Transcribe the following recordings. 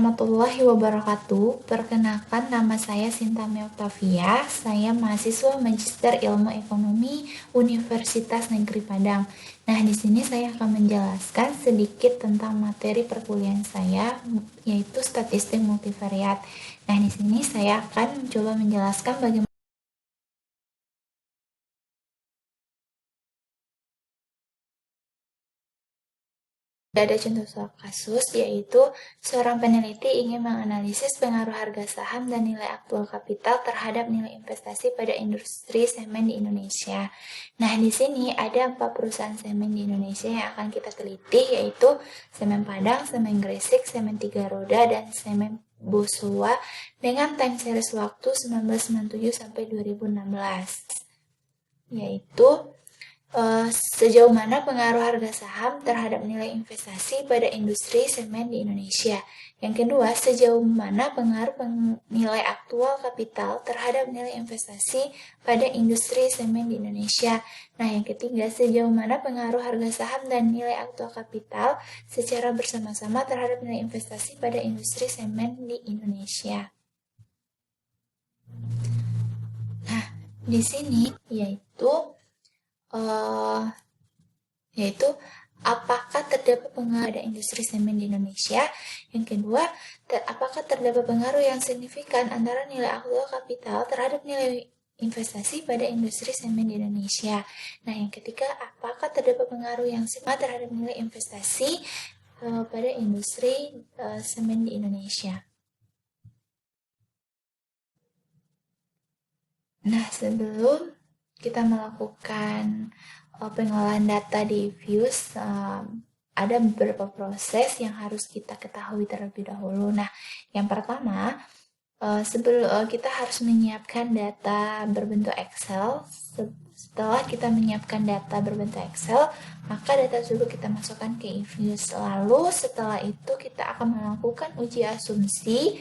warahmatullahi wabarakatuh. Perkenalkan, nama saya Sintami Oktavia. Saya mahasiswa Magister Ilmu Ekonomi Universitas Negeri Padang. Nah, di sini saya akan menjelaskan sedikit tentang materi perkuliahan saya, yaitu statistik multivariat. Nah, di sini saya akan mencoba menjelaskan bagaimana ada contoh kasus, yaitu seorang peneliti ingin menganalisis pengaruh harga saham dan nilai aktual kapital terhadap nilai investasi pada industri semen di Indonesia. Nah, di sini ada 4 perusahaan semen di Indonesia yang akan kita teliti, yaitu Semen Padang, Semen Gresik, Semen Tiga Roda, dan Semen Bosowa dengan time series waktu 1997 sampai 2016. Yaitu sejauh mana pengaruh harga saham terhadap nilai investasi pada industri semen di Indonesia. Yang kedua, sejauh mana pengaruh nilai aktual kapital terhadap nilai investasi pada industri semen di Indonesia. Nah, yang ketiga, sejauh mana pengaruh harga saham dan nilai aktual kapital secara bersama-sama terhadap nilai investasi pada industri semen di Indonesia. Nah, di sini yaitu apakah terdapat pengaruh pada industri semen di Indonesia. Yang kedua, apakah terdapat pengaruh yang signifikan antara nilai aktual kapital terhadap nilai investasi pada industri semen di Indonesia. Nah, yang ketiga, apakah terdapat pengaruh yang signifikan terhadap nilai investasi pada industri semen di Indonesia. Nah, sebelum kita melakukan pengolahan data di Views, ada beberapa proses yang harus kita ketahui terlebih dahulu. Nah, yang pertama, sebelum kita harus menyiapkan data berbentuk Excel. Setelah kita menyiapkan data berbentuk Excel, maka data tersebut kita masukkan ke eViews. Lalu setelah itu kita akan melakukan uji asumsi.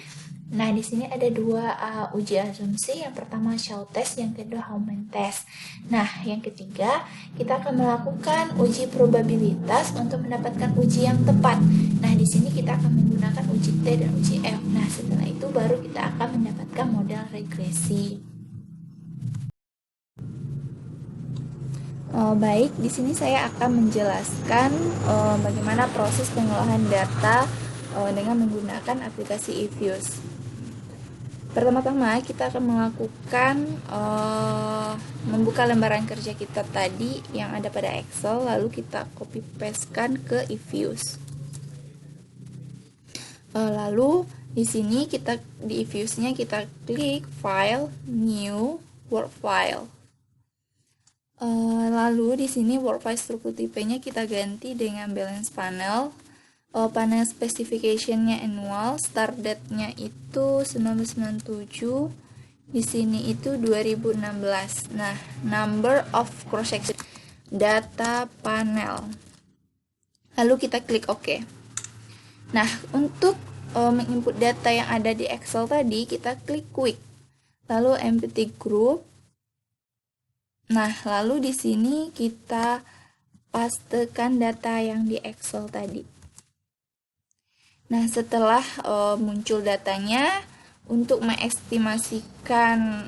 Nah, di sini ada dua uji asumsi. Yang pertama show test, yang kedua Howman test. Nah, yang ketiga, kita akan melakukan uji probabilitas untuk mendapatkan uji yang tepat. Nah, di sini kita akan menggunakan uji T dan uji F. Nah, setelah itu baru kita akan mendapatkan model regresi. Baik, di sini saya akan menjelaskan bagaimana proses pengolahan data dengan menggunakan aplikasi eViews. Pertama-tama kita akan melakukan membuka lembaran kerja kita tadi yang ada pada Excel, lalu kita copy pastekan ke eViews. Lalu di sini di eViews-nya kita klik File, New, Word File. Lalu di sini Word File struktur tipenya kita ganti dengan Balance Panel. Panel specification-nya annual, start date-nya itu 1997, di sini itu 2016. Nah, number of cross section data panel. Lalu kita klik OK. Nah, untuk menginput data yang ada di Excel tadi, kita klik Quick. Lalu empty group. Nah, lalu di sini kita pastekan data yang di Excel tadi. Nah, setelah muncul datanya, untuk mengestimasikan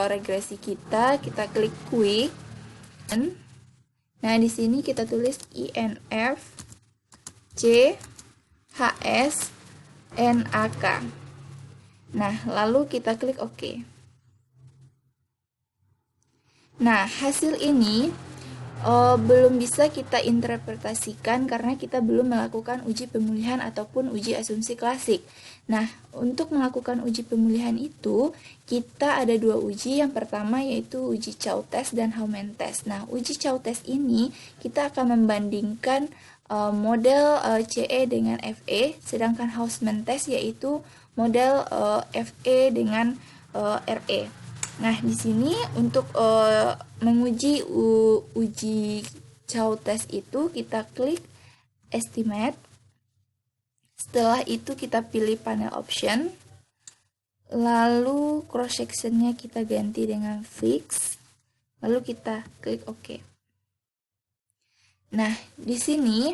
regresi kita klik Quick. Nah, di sini kita tulis INF C HS NAK. Nah, lalu kita klik OK. Nah, hasil ini belum bisa kita interpretasikan karena kita belum melakukan uji pemulihan ataupun uji asumsi klasik. Nah, untuk melakukan uji pemulihan itu, kita ada dua uji. Yang pertama yaitu uji Chow test dan Howman test. Nah, uji Chow test ini kita akan membandingkan model CE dengan FE, sedangkan Howman test yaitu model FE dengan RE. Nah, di sini untuk menguji uji Chow test itu kita klik Estimate. Setelah itu kita pilih panel option. Lalu cross section-nya kita ganti dengan Fix. Lalu kita klik OK. Nah, di sini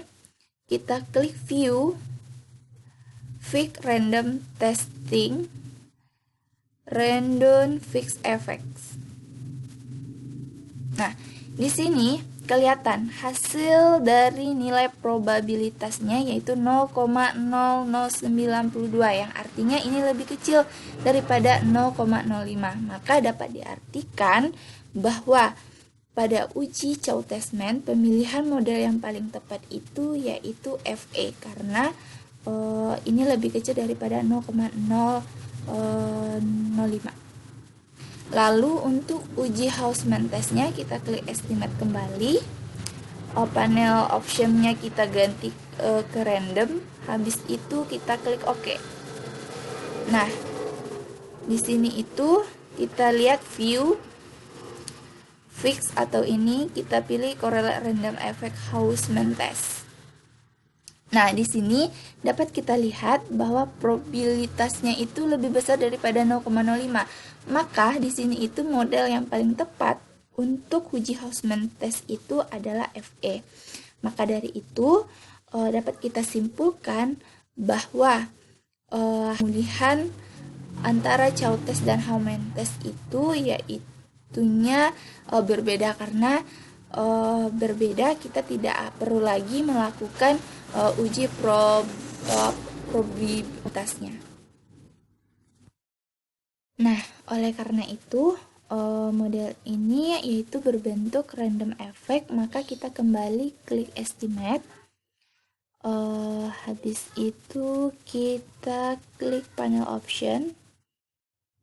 kita klik View fixed random testing, random fixed effects. Nah, di sini kelihatan hasil dari nilai probabilitasnya yaitu 0,0092 yang artinya ini lebih kecil daripada 0,05. Maka dapat diartikan bahwa pada uji Chow-Tessman pemilihan model yang paling tepat itu yaitu FA karena ini lebih kecil daripada 0,005. Lalu untuk uji Hausman testnya kita klik estimate kembali, panel optionnya kita ganti ke random, habis itu kita klik OK. Nah, di sini itu kita lihat view fix atau ini kita pilih correlate random effect Hausman test. Nah, di sini dapat kita lihat bahwa probabilitasnya itu lebih besar daripada 0,05. Maka di sini itu model yang paling tepat untuk uji Hausman test itu adalah FE. Maka dari itu dapat kita simpulkan bahwa pemilihan antara Chow test dan Hausman test itu yaitunya berbeda karena berbeda, kita tidak perlu lagi melakukan uji probabilitasnya. Nah, oleh karena itu model ini yaitu berbentuk random effect, maka kita kembali klik estimate. Habis itu kita klik panel option.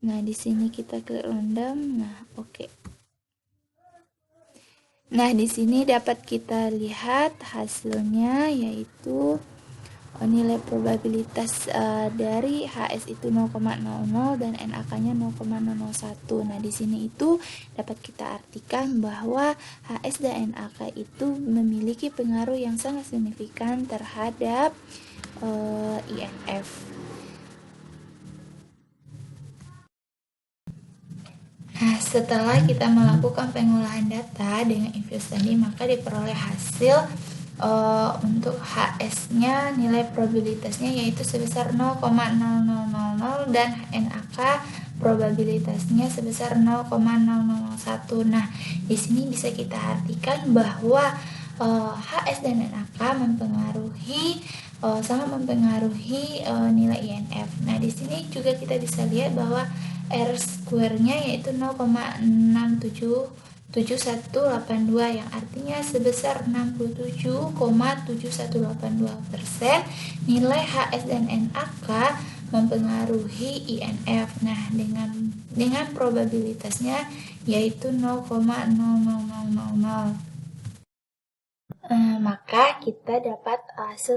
Nah, di sini kita klik random. Nah, oke. Nah, di sini dapat kita lihat hasilnya yaitu nilai probabilitas dari HS itu 0,00 dan NaK-nya 0,001. Nah, di sini itu dapat kita artikan bahwa HS dan NaK itu memiliki pengaruh yang sangat signifikan terhadap INF. Nah, setelah kita melakukan pengolahan data dengan infuse tadi, maka diperoleh hasil untuk HS-nya nilai probabilitasnya yaitu sebesar 0,0000 dan NaK probabilitasnya sebesar 0,001. Nah, di sini bisa kita artikan bahwa HS dan NaK sangat mempengaruhi nilai INF. Nah, di sini juga kita bisa lihat bahwa R square-nya yaitu 0,677182 yang artinya sebesar 67,7182%. Nilai HS dan NaK mempengaruhi INF. Nah, dengan probabilitasnya yaitu 0,0000. Maka kita dapat hasil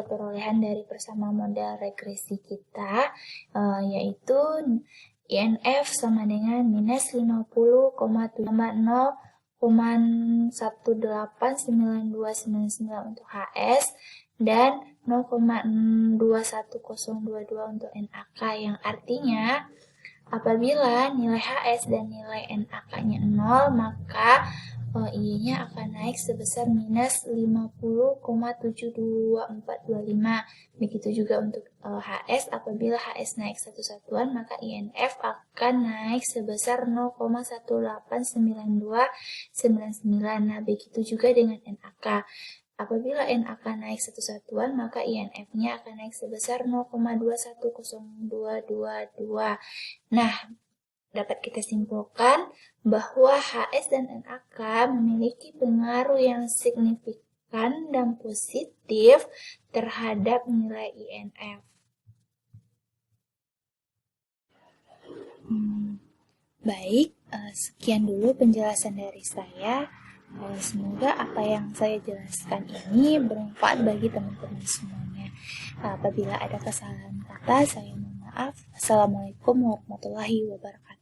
perolehan dari persamaan model regresi kita yaitu INF sama dengan minus 50,0,189299 untuk HS dan 0,21022 untuk NaK, yang artinya apabila nilai HS dan nilai NaK-nya 0, maka I-nya akan naik sebesar minus 50,72425. Begitu juga untuk HS, apabila HS naik satu satuan, maka INF akan naik sebesar 0,189299. Nah, begitu juga dengan NaK. Apabila NaK naik satu satuan, maka INF-nya akan naik sebesar 0,210222. Nah, dapat kita simpulkan bahwa HS dan NaK memiliki pengaruh yang signifikan dan positif terhadap nilai INF. Baik, sekian dulu penjelasan dari saya. Semoga apa yang saya jelaskan ini bermanfaat bagi teman-teman semuanya. Apabila ada kesalahan kata, saya mohon maaf. Assalamualaikum warahmatullahi wabarakatuh.